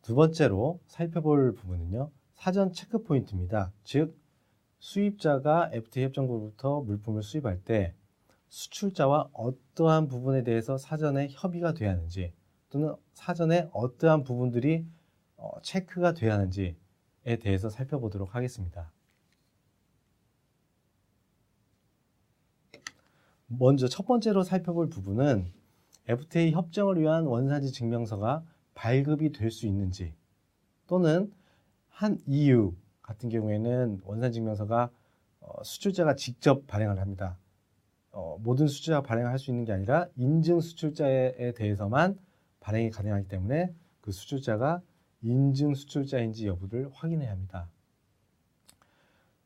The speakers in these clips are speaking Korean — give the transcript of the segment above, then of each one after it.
두 번째로 살펴볼 부분은요. 사전 체크 포인트입니다. 즉 수입자가 FTA 협정국으로부터 물품을 수입할 때 수출자와 어떠한 부분에 대해서 사전에 협의가 돼야 하는지 또는 사전에 어떠한 부분들이 체크가 돼야 하는지에 대해서 살펴보도록 하겠습니다. 먼저 첫 번째로 살펴볼 부분은 FTA 협정을 위한 원산지 증명서가 발급이 될 수 있는지 또는 한 EU 같은 경우에는 원산지 증명서가 수출자가 직접 발행을 합니다. 모든 수출자가 발행을 할 수 있는 게 아니라 인증 수출자에 대해서만 발행이 가능하기 때문에 그 수출자가 인증 수출자인지 여부를 확인해야 합니다.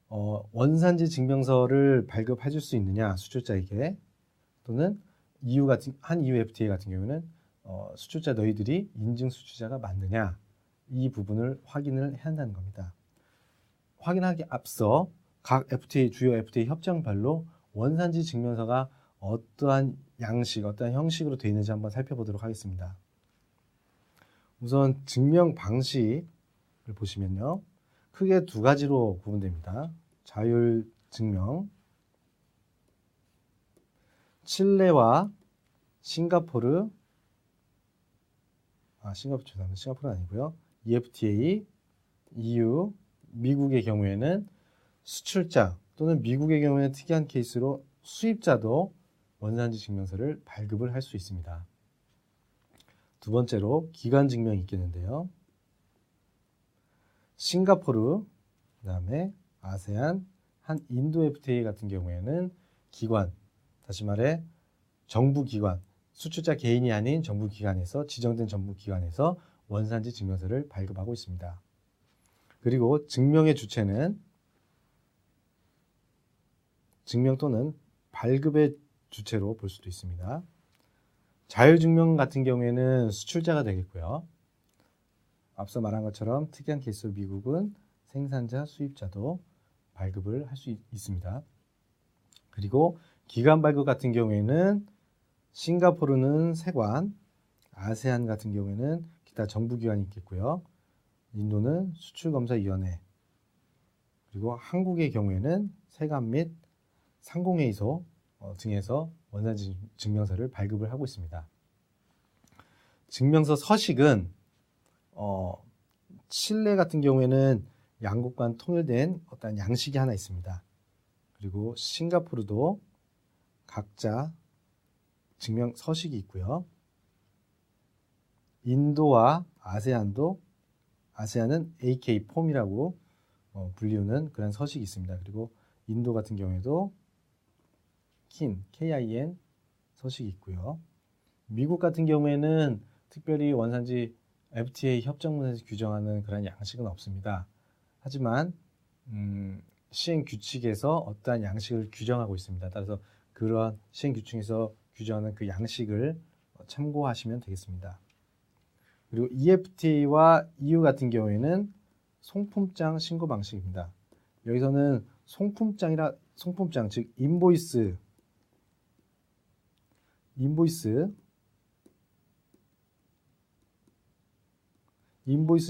원산지 증명서를 발급해 줄 수 있느냐 수출자에게 또는 한 EU FTA 같은 경우는 수출자 너희들이 인증 수출자가 맞느냐 이 부분을 확인을 해야 한다는 겁니다. 확인하기 앞서 각 FTA 주요 FTA 협정별로 원산지 증명서가 어떠한 양식, 어떠한 형식으로 되어 있는지 한번 살펴보도록 하겠습니다. 우선 증명 방식을 보시면요. 크게 두 가지로 구분됩니다. 자율 증명, 칠레와 싱가포르, 싱가포르는 아니고요. EFTA, EU, 미국의 경우에는 수출자 또는 미국의 경우에는 특이한 케이스로 수입자도 원산지 증명서를 발급을 할 수 있습니다. 두 번째로 기관 증명이 있겠는데요. 싱가포르, 그다음에 아세안, 한 인도 FTA 같은 경우에는 기관, 다시 말해 정부 기관, 수출자 개인이 아닌 정부 기관에서 지정된 정부 기관에서 원산지 증명서를 발급하고 있습니다. 그리고 증명의 주체는 증명 또는 발급의 주체로 볼 수도 있습니다. 자율증명 같은 경우에는 수출자가 되겠고요. 앞서 말한 것처럼 특이한 케이스로 미국은 생산자, 수입자도 발급을 할 수 있습니다. 그리고 기관 발급 같은 경우에는 싱가포르는 세관, 아세안 같은 경우에는 기타 정부기관이 있겠고요. 인도는 수출검사위원회, 그리고 한국의 경우에는 세관 및 상공회의소 등에서 원산지 증명서를 발급을 하고 있습니다. 증명서 서식은 칠레 같은 경우에는 양국 간 통일된 어떤 양식이 하나 있습니다. 그리고 싱가포르도 각자 증명 서식이 있고요. 인도와 아세안은 AK 폼이라고 불리우는 그런 서식이 있습니다. 그리고 인도 같은 경우에도 KIN 서식이 있고요. 미국 같은 경우에는 특별히 원산지 FTA 협정문에서 규정하는 그런 양식은 없습니다. 하지만 시행 규칙에서 어떠한 양식을 규정하고 있습니다. 따라서 그러한 시행 규칙에서 규정하는 그 양식을 참고하시면 되겠습니다. 그리고 EFTA와 EU 같은 경우에는 송품장 신고 방식입니다. 여기서는 송품장 즉 인보이스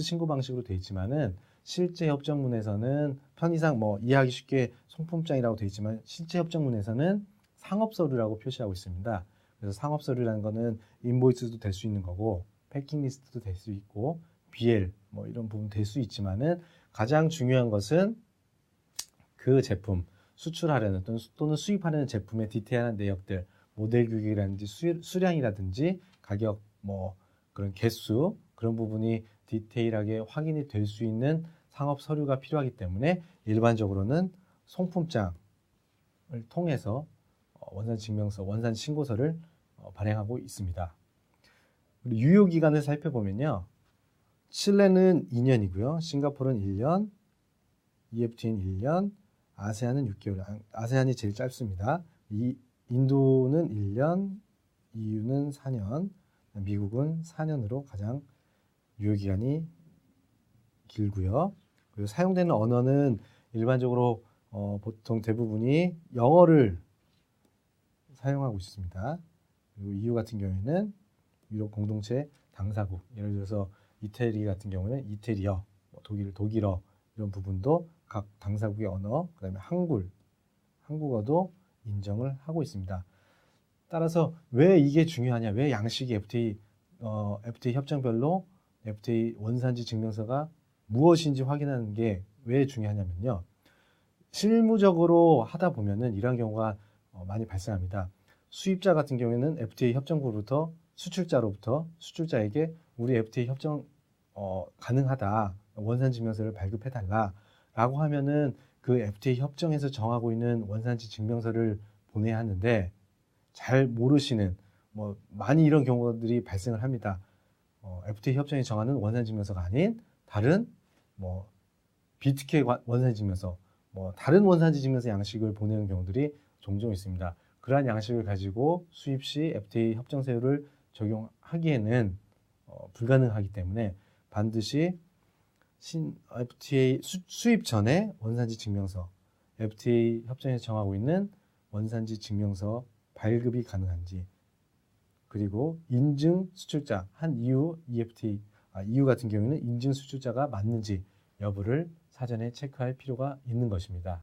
신고 방식으로 되어 있지만은 실제 협정문에서는 편의상 이해하기 쉽게 송품장이라고 되어 있지만 실제 협정문에서는 상업서류라고 표시하고 있습니다. 그래서 상업서류라는 거는 인보이스도 될 수 있는 거고 패킹리스트도 될 수 있고 BL 이런 부분 될 수 있지만은 가장 중요한 것은 그 제품 수출하려는 또는 수입하려는 제품의 디테일한 내역들, 모델 규격이라든지 수량이라든지 가격 그런 개수 그런 부분이 디테일하게 확인이 될 수 있는 상업 서류가 필요하기 때문에 일반적으로는 송품장을 통해서 원산 신고서를 발행하고 있습니다. 그리고 유효 기간을 살펴보면요. 칠레는 2년이고요. 싱가포르는 1년, EFTA는 1년, 아세안은 6개월. 아세안이 제일 짧습니다. 인도는 1년, EU는 4년, 미국은 4년으로 가장 유효기간이 길고요. 그리고 사용되는 언어는 일반적으로 보통 대부분이 영어를 사용하고 있습니다. 그리고 EU 같은 경우에는 유럽 공동체 당사국, 예를 들어서 이태리 같은 경우는 이태리어, 독일어 이런 부분도 각 당사국의 언어, 그다음에 한국어도 인정을 하고 있습니다. 따라서 왜 이게 중요하냐, 왜 양식이 FTA 협정별로 FTA 원산지 증명서가 무엇인지 확인하는 게 왜 중요하냐면요. 실무적으로 하다 보면은 이런 경우가 많이 발생합니다. 수입자 같은 경우에는 FTA 협정국으로부터 수출자에게 우리 FTA 협정 가능하다, 원산지 증명서를 발급해 달라라고 하면은 그 FTA 협정에서 정하고 있는 원산지 증명서를 보내야 하는데 잘 모르시는 많이 이런 경우들이 발생을 합니다. FTA 협정이 정하는 원산지 증명서가 아닌 다른 BTK 원산지 증명서, 다른 원산지 증명서 양식을 보내는 경우들이 종종 있습니다. 그러한 양식을 가지고 수입 시 FTA 협정 사유를 적용하기에는 불가능하기 때문에 반드시 FTA 수입 전에 원산지 증명서, FTA 협정에서 정하고 있는 원산지 증명서 발급이 가능한지, 그리고 인증 수출자, 한 EU 같은 경우에는 인증 수출자가 맞는지 여부를 사전에 체크할 필요가 있는 것입니다.